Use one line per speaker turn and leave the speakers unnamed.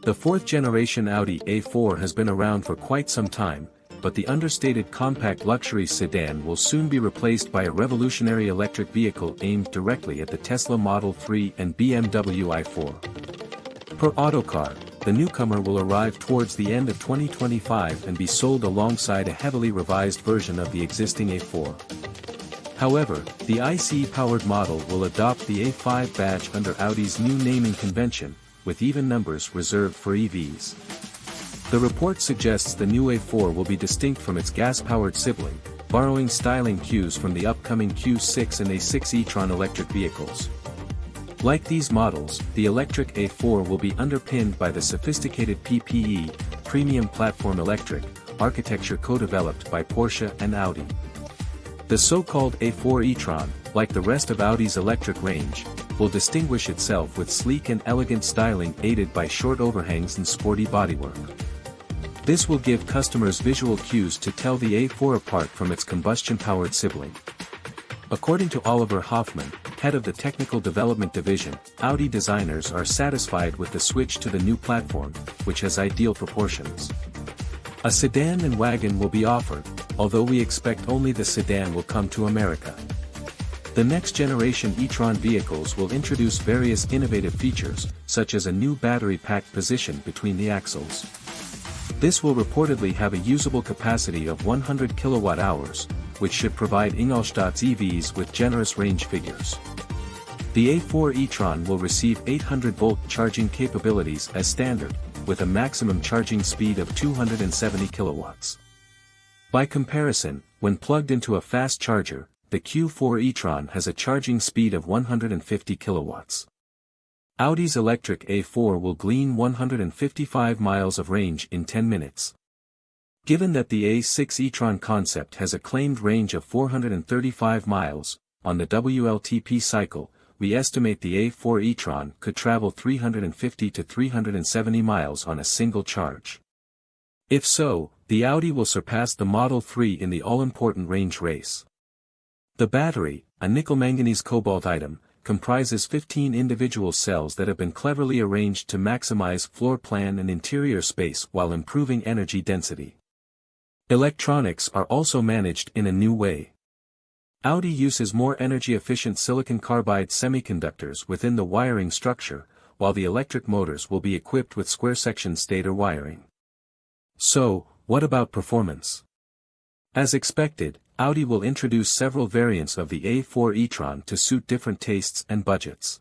The fourth-generation Audi A4 has been around for quite some time, but the understated compact luxury sedan will soon be replaced by a revolutionary electric vehicle aimed directly at the Tesla Model 3 and BMW i4. Per Autocar, the newcomer will arrive towards the end of 2025 and be sold alongside a heavily revised version of the existing A4. However, the ICE-powered model will adopt the A5 badge under Audi's new naming convention, with even numbers reserved for EVs. The report suggests the new A4 will be distinct from its gas-powered sibling, borrowing styling cues from the upcoming Q6 and A6 e-tron electric vehicles. Like these models, the electric A4 will be underpinned by the sophisticated PPE, Premium Platform Electric, architecture co-developed by Porsche and Audi. The so-called A4 e-tron, like the rest of Audi's electric range, will distinguish itself with sleek and elegant styling aided by short overhangs and sporty bodywork. This will give customers visual cues to tell the A4 apart from its combustion-powered sibling. According to Oliver Hoffman, head of the Technical Development Division, Audi designers are satisfied with the switch to the new platform, which has ideal proportions. A sedan and wagon will be offered, although we expect only the sedan will come to America. The next-generation e-tron vehicles will introduce various innovative features, such as a new battery pack position between the axles. This will reportedly have a usable capacity of 100 kilowatt-hours, which should provide Ingolstadt's EVs with generous range figures. The A4 e-tron will receive 800-volt charging capabilities as standard, with a maximum charging speed of 270 kilowatts. By comparison, when plugged into a fast charger, the Q4 e-tron has a charging speed of 150 kilowatts. Audi's electric A4 will glean 155 miles of range in 10 minutes. Given that the A6 e-tron concept has a claimed range of 435 miles, on the WLTP cycle, we estimate the A4 e-tron could travel 350 to 370 miles on a single charge. If so, the Audi will surpass the Model 3 in the all-important range race. The battery, a nickel-manganese cobalt item, comprises 15 individual cells that have been cleverly arranged to maximize floor plan and interior space while improving energy density. Electronics are also managed in a new way. Audi uses more energy-efficient silicon carbide semiconductors within the wiring structure, while the electric motors will be equipped with square-section stator wiring. So, what about performance? As expected, Audi will introduce several variants of the A4 e-tron to suit different tastes and budgets.